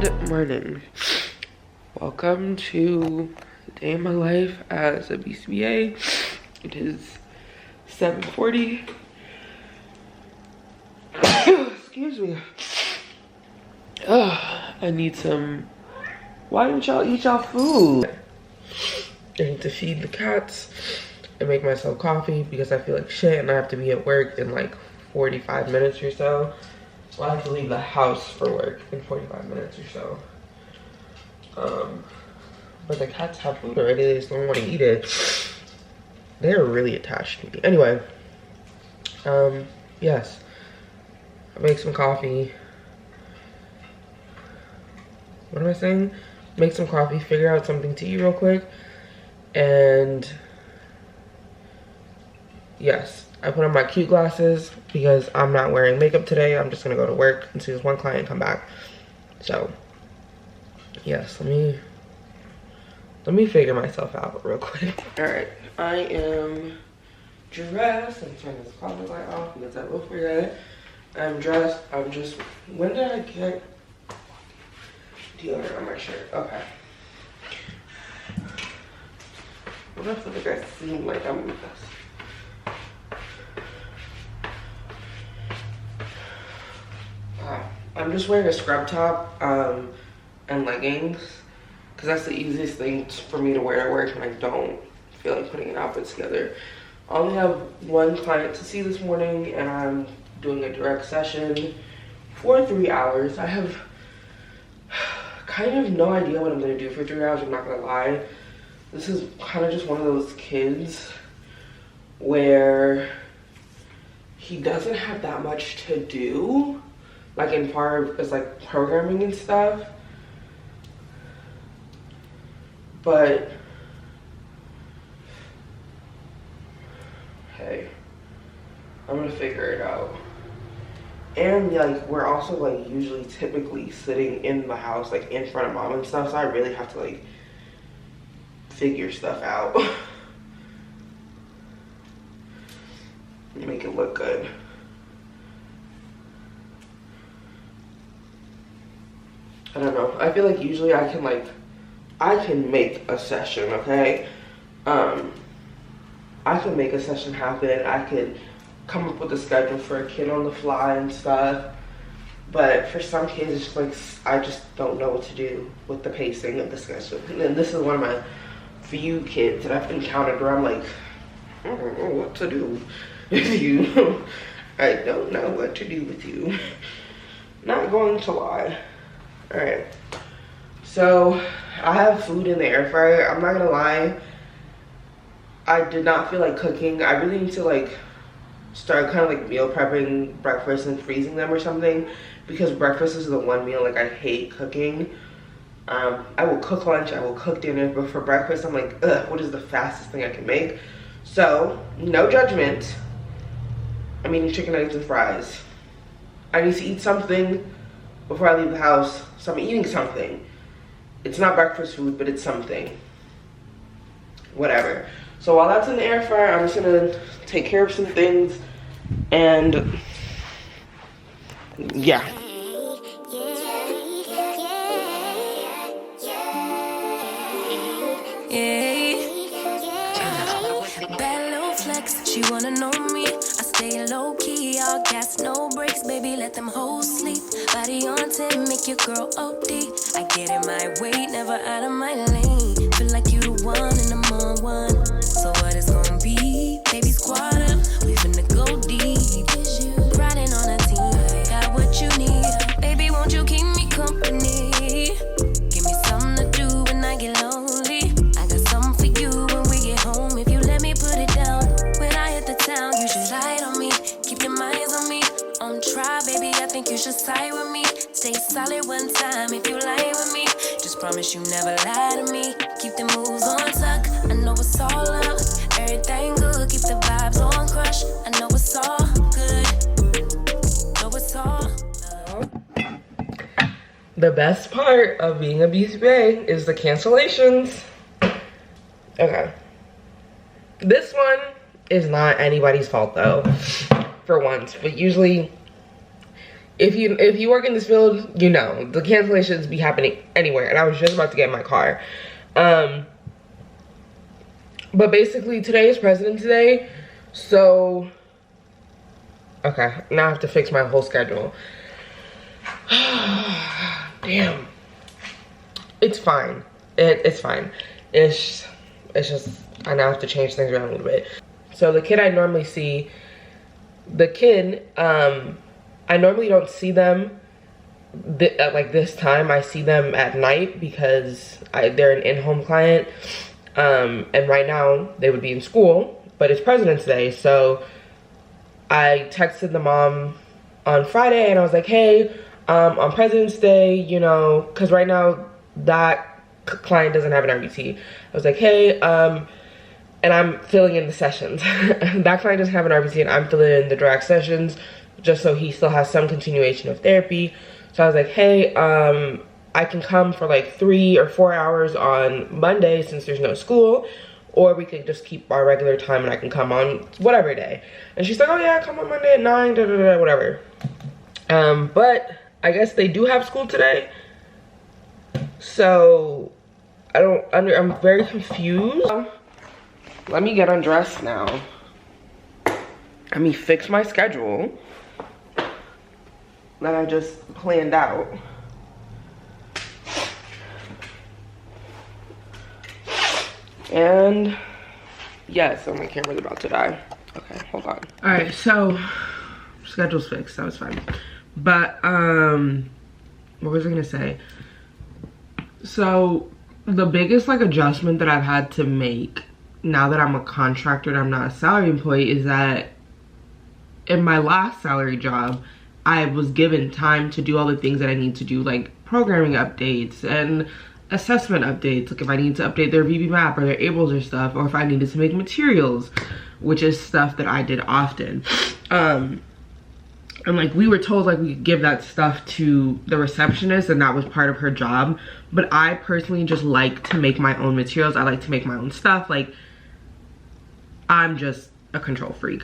Good morning. Welcome to the day in my life as a bcba. It is 7:40. Excuse me. I need some. Why didn't y'all eat y'all food? I need to feed the cats and make myself coffee because I feel like shit and I have to be at work in like 45 minutes or so. Well, I have to leave the house for work in 45 minutes or so. But the cats have food already, they just don't want to eat it. They're really attached to me. Anyway, yes. I make some coffee. What am I saying? Make some coffee, figure out something to eat real quick. And yes, I put on my cute glasses because I'm not wearing makeup today. I'm just gonna go to work and see this one client come back. So yes, let me figure myself out real quick. All right, I am dressed. I'm turning this closet light off because I will forget. I'm dressed. I'm just, when did I get deodorant on my shirt? Okay. What if I feel like I seem like I'm in this? I'm just wearing a scrub top and leggings because that's the easiest thing for me to wear at work and I don't feel like putting an outfit together. I only have one client to see this morning and I'm doing a direct session for 3 hours. I have kind of no idea what I'm gonna do for 3 hours, I'm not gonna lie. This is kind of just one of those kids where he doesn't have that much to do, like in far as like programming and stuff. But hey, I'm gonna figure it out. And like we're also like usually typically sitting in the house like in front of mom and stuff, so I really have to like figure stuff out. Make it look good. I don't know. I feel like usually I can make a session, okay? I can make a session happen. I could come up with a schedule for a kid on the fly and stuff. But for some kids, it's just like, I just don't know what to do with the pacing of the schedule. And this is one of my few kids that I've encountered where I'm like, I don't know what to do with you. I don't know what to do with you. Not going to lie. All right, so I have food in the air fryer. I'm not gonna lie, I did not feel like cooking. I really need to like start kind of like meal prepping breakfast and freezing them or something, because breakfast is the one meal like I hate cooking. I will cook lunch, I will cook dinner, but for breakfast I'm like, ugh, what is the fastest thing I can make? So no judgment, I'm eating chicken nuggets and fries. I need to eat something before I leave the house, so I'm eating something. It's not breakfast food, but it's something. Whatever. So while that's in the air fryer, I'm just gonna take care of some things and yeah. Bad little flex, she wanna know me. I stay low key, all gas, no brakes, baby, let them hoes sleep. Body on 10, make your girl OD. I get in my way, never out of my lane. Feel like you the one and I'm on one. So what it's gonna be? Baby, squad up, we finna go deep. Riding on a team, got what you need. Baby, won't you keep me company? Give me something to do when I get lonely. I got something for you when we get home. If you let me put it down, when I hit the town, you should ride on me. Keep your minds on me. On try, baby, I think you should side with me. Stay solid one time if you lie with me. Just promise you never lie to me. Keep the moves on tuck. I know it's all up. Everything good. Keep the vibes on crush. I know it's all good. Know it's all The best part of being a bcba is the cancellations. Okay. This one is not anybody's fault though, for once. But usually if you work in this field, you know the cancellations be happening anywhere. And I was just about to get in my car. But basically today is President's Day, so okay, now I have to fix my whole schedule. Damn. It's fine. It's fine. It's just I now have to change things around a little bit. So the kid I normally see, I normally don't see them at like this time. I see them at night because they're an in-home client. And right now they would be in school, but it's President's Day. So I texted the mom on Friday and I was like, hey, on President's Day, you know, cause right now that client doesn't have an RBT. I was like, hey, and I'm filling in the sessions. That client doesn't have an RBT and I'm filling in the direct sessions just so he still has some continuation of therapy. So I was like, hey, I can come for like 3 or 4 hours on Monday since there's no school, or we could just keep our regular time and I can come on whatever day. And she's like, oh yeah, come on Monday at 9, da, da, da, whatever. But I guess they do have school today. So I'm very confused. Let me get undressed now. Let me fix my schedule that I just planned out. And yes, my camera's about to die. Okay, hold on. All right, so schedule's fixed, that was fine. But what was I gonna say? So the biggest like adjustment that I've had to make now that I'm a contractor and I'm not a salary employee is that in my last salary job, I was given time to do all the things that I need to do, like programming updates and assessment updates, like if I need to update their VB map or their ables or stuff, or if I needed to make materials, which is stuff that I did often. And like we were told like we could give that stuff to the receptionist and that was part of her job, but I personally just like to make my own materials. I like to make my own stuff. Like I'm just a control freak.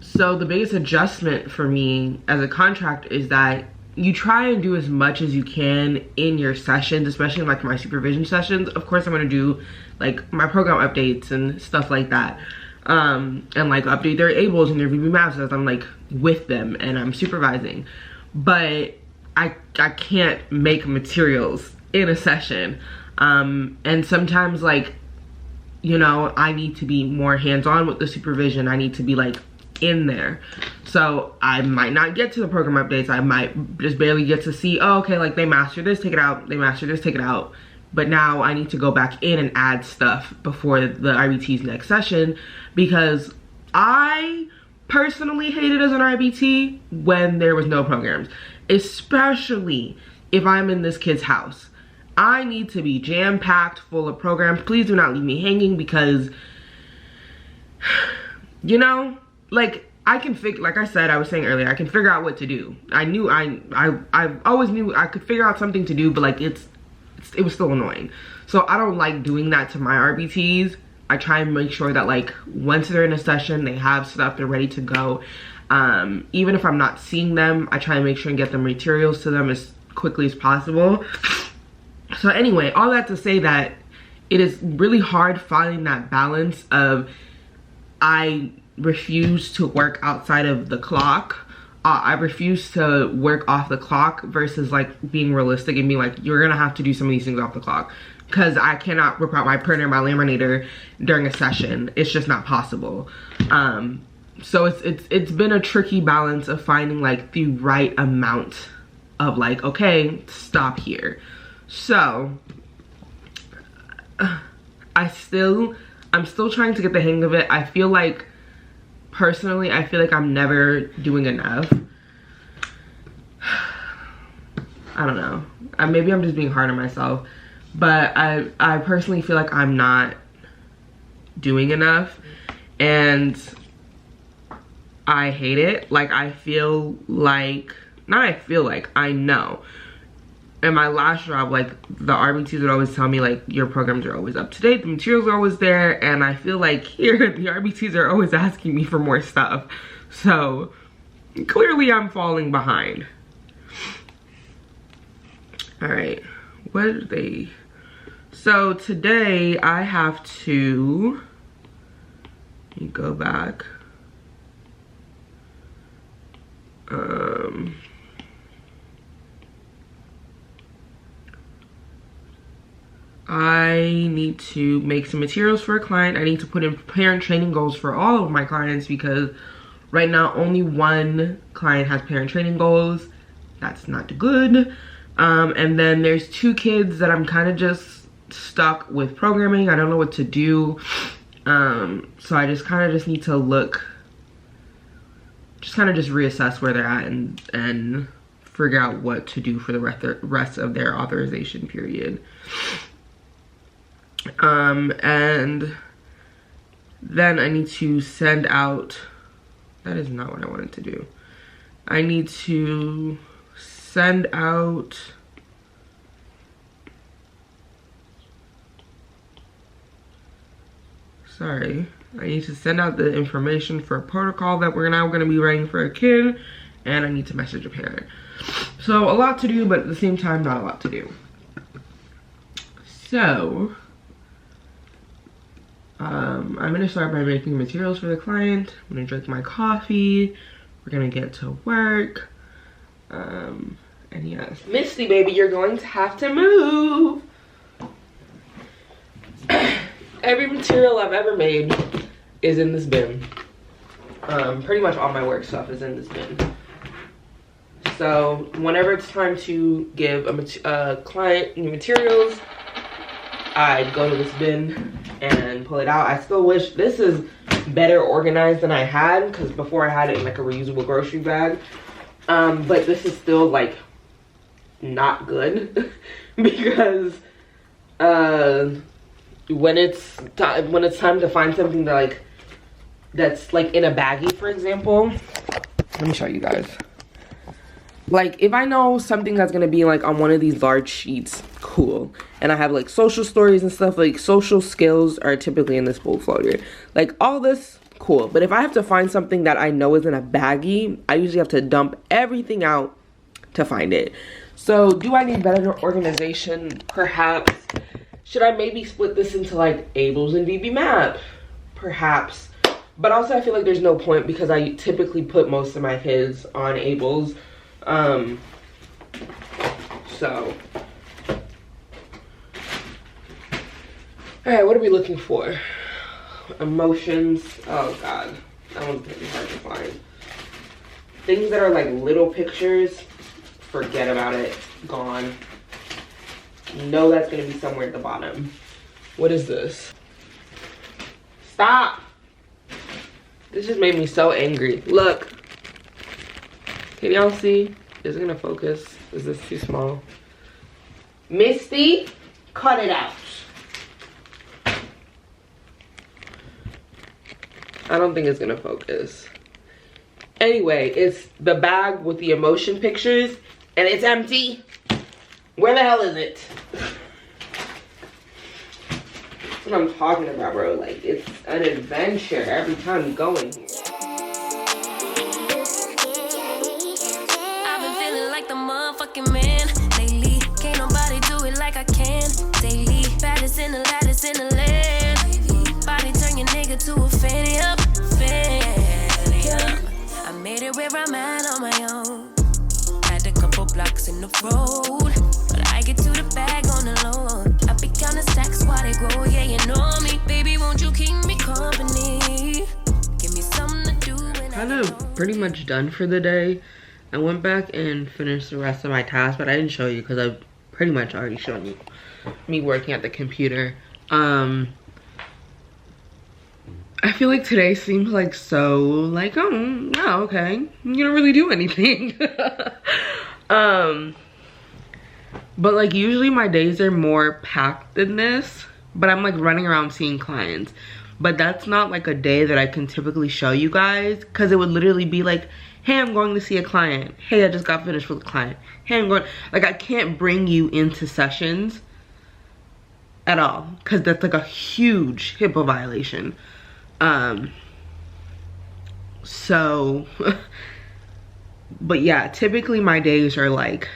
So the biggest adjustment for me as a contractor is that you try and do as much as you can in your sessions, especially in like my supervision sessions. Of course I'm gonna do like my program updates and stuff like that, and like update their ables and their VB maps as I'm like with them and I'm supervising. But I can't make materials in a session, and sometimes like, you know, I need to be more hands-on with the supervision. I need to be like in there. So I might not get to the program updates. I might just barely get to see, oh, okay, like they mastered this, take it out. They mastered this, take it out. But now I need to go back in and add stuff before the IBT's next session, because I personally hated as an IBT when there was no programs, especially if I'm in this kid's house. I need to be jam-packed full of programs. Please do not leave me hanging, because, you know, like I can figure, like I said, I was saying earlier, I can figure out what to do. I always knew I could figure out something to do, but like it was still annoying. So I don't like doing that to my RBTs. I try and make sure that like once they're in a session, they have stuff, they're ready to go. Even if I'm not seeing them, I try and make sure and get the materials to them as quickly as possible. So anyway, all that to say that it is really hard finding that balance of I refuse to work outside of the clock. I refuse to work off the clock versus like being realistic and being like, you're gonna have to do some of these things off the clock, because I cannot rip out my printer, my laminator during a session. It's just not possible. So it's been a tricky balance of finding like the right amount of like, okay, stop here. So I'm still trying to get the hang of it. I feel like personally, I feel like I'm never doing enough. I don't know. Maybe I'm just being hard on myself, but I personally feel like I'm not doing enough, and I hate it. Like I know. In my last job, like the RBTs would always tell me like your programs are always up to date, the materials are always there, and I feel like here the RBTs are always asking me for more stuff. So clearly I'm falling behind. All right, what did they? So today I have to, let me go back. I need to make some materials for a client. I need to put in parent training goals for all of my clients because right now only one client has parent training goals. That's not good. And then there's 2 kids that I'm kind of just stuck with programming. I don't know what to do. So I just kind of need to look, just reassess where they're at and figure out what to do for the rest of their authorization period. And then I need to send out, that is not what I wanted to do. I need to send out, I need to send out the information for a protocol that we're now going to be writing for a kid, and I need to message a parent. So a lot to do, but at the same time, not a lot to do. So I'm gonna start by making materials for the client. I'm gonna drink my coffee. We're gonna get to work. And yes, Misty baby, you're going to have to move. Every material I've ever made is in this bin. Pretty much all my work stuff is in this bin. So whenever it's time to give a client new materials, I go to this bin and pull it out. I still wish this is better organized than I had, because before I had it in like a reusable grocery bag. But this is still like not good because when it's time to find something that's like in a baggie, for example, let me show you guys. Like if I know something that's gonna be like on one of these large sheets, cool, and I have like social stories and stuff, like social skills are typically in this bowl floater, like all this, cool. But if I have to find something that I know is in a baggie, I usually have to dump everything out to find it. So do I need better organization? Perhaps. Should I maybe split this into like Ables and VB Map? Perhaps. But also I feel like there's no point because I typically put most of my kids on Ables. So alright, what are we looking for? Emotions. Oh god, that one's gonna be hard to find. Things that are like little pictures, forget about it. Gone. No, that's gonna be somewhere at the bottom. What is this? Stop! This just made me so angry. Look. Can y'all see? Is it gonna focus? Is this too small? Misty, cut it out. I don't think it's gonna focus. Anyway, it's the bag with the emotion pictures and it's empty. Where the hell is it? That's what I'm talking about, bro. Like, it's an adventure every time you go in here. I've been feeling like the motherfucking man lately. Can't nobody do it like I can daily. Baddest in the lattice in the land. Body turn your nigga to a fanny up. I made it where I'm at on my own. Had a couple blocks in the road, but I get to the bag on the low. I be counting stacks while they grow. Yeah, you know me, baby. Won't you keep me company? Give me something to do. Kind of pretty much done for the day. I went back and finished the rest of my tasks, but I didn't show you because I've pretty much already shown you me working at the computer. I feel like today seems like so like, oh, yeah, okay, you don't really do anything. But like usually my days are more packed than this, but I'm like running around seeing clients. But that's not like a day that I can typically show you guys, because it would literally be like, hey, I'm going to see a client. Hey, I just got finished with a client. Hey, I'm going, like I can't bring you into sessions at all, because that's like a huge HIPAA violation. So But yeah, typically my days are like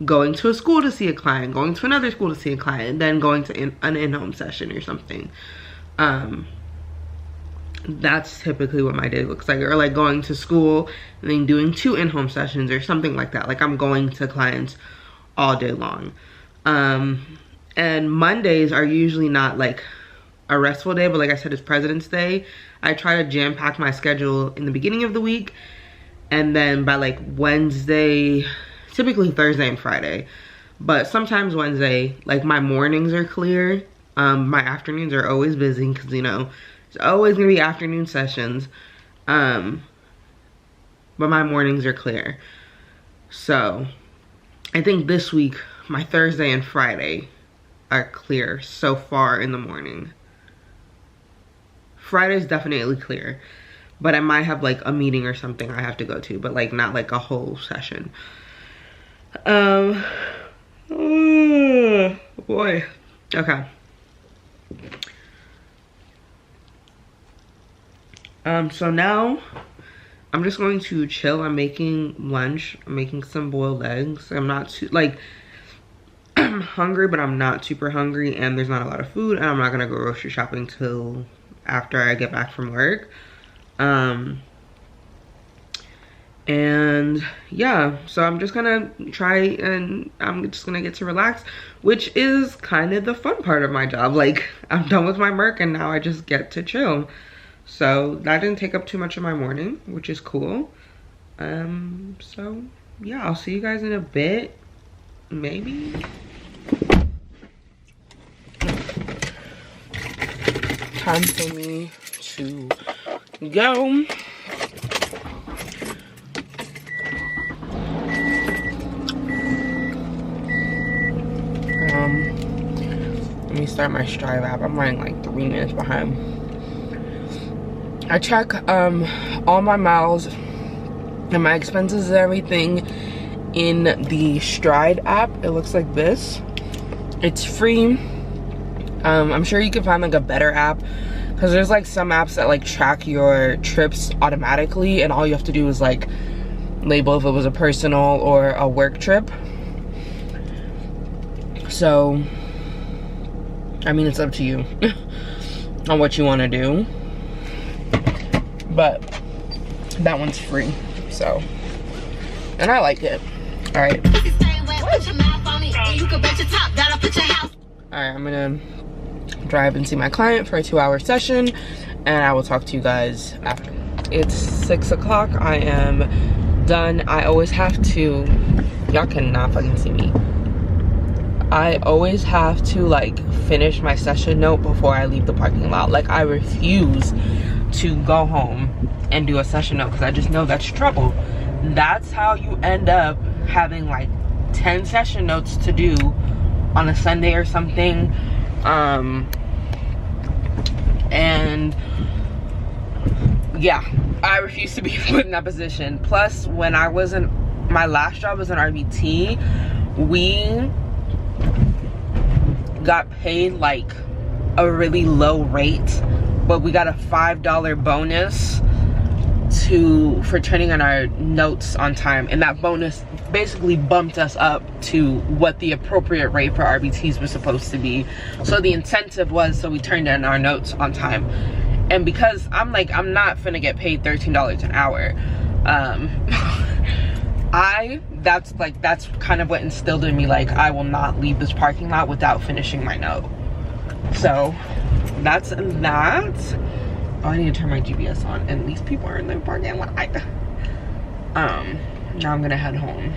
going to a school to see a client, going to another school to see a client, and then going to an in-home session or something. That's typically what my day looks like. Or like going to school and then doing 2 in-home sessions or something like that. Like I'm going to clients all day long. And Mondays are usually not like a restful day, but like I said, it's President's Day. I try to jam pack my schedule in the beginning of the week, and then by like Wednesday, typically Thursday and Friday, but sometimes Wednesday, like my mornings are clear. My afternoons are always busy because, you know, it's always gonna be afternoon sessions. But my mornings are clear. So I think this week, my Thursday and Friday are clear so far in the morning. Friday's definitely clear, but I might have like a meeting or something I have to go to, but like not like a whole session. Oh boy. Okay. So now I'm just going to chill. I'm making lunch. I'm making some boiled eggs. I'm not too, like, I'm hungry, but I'm not super hungry, and there's not a lot of food, and I'm not gonna go grocery shopping till after I get back from work. And yeah, so I'm just gonna try, and I'm just gonna get to relax, which is kind of the fun part of my job. Like, I'm done with my work and now I just get to chill. So that didn't take up too much of my morning, which is cool. So yeah, I'll see you guys in a bit, maybe. Time for me to go. Let me start my Strive app. I'm running like 3 minutes behind. I check all my miles and my expenses and everything in the Stride app. It looks like this. It's free. I'm sure you can find like a better app, because there's like some apps that like track your trips automatically, and all you have to do is like label if it was a personal or a work trip. So I mean, it's up to you on what you want to do, but that one's free. So, and I like it. All right. All right, I'm gonna drive and see my client for a 2-hour session, and I will talk to you guys after. It's 6 o'clock. I am done. I always have to, y'all cannot fucking see me. I always have to like finish my session note before I leave the parking lot. Like, I refuse to go home and do a session note, because I just know that's trouble. That's how you end up having like 10 session notes to do on a Sunday or something. And yeah, I refuse to be put in that position. Plus, when I was in my last job was an RBT, we got paid like a really low rate, but we got a $5 bonus for turning in our notes on time, and that bonus basically bumped us up to what the appropriate rate for RBTs was supposed to be. So the incentive was, so we turned in our notes on time. And because I'm not finna get paid $13 an hour, that's kind of what instilled in me, like, I will not leave this parking lot without finishing my note. So that's that. Oh, I need to turn my GPS on, and these people are in the parking lot. Now I'm gonna head home.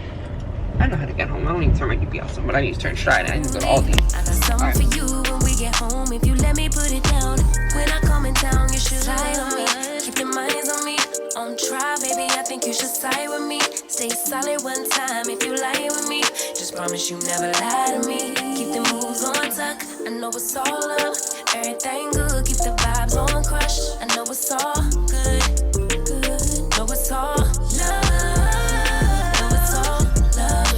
I know how to get home. I don't need to turn my GPS on, but I need to turn Stride, and I need to go to Aldi. I got something for you when we get home. If you let me put it down, when I come in town, you should slide on me. Keep your minds on me. On try, baby, I think you should side with me. Stay solid one time if you lie with me. Just promise you never lie to me. Keep the moves on tuck. I know it's all up. Everything good. Keep the vibes on crush. I know it's all good. Know it's all love. Know it's all love.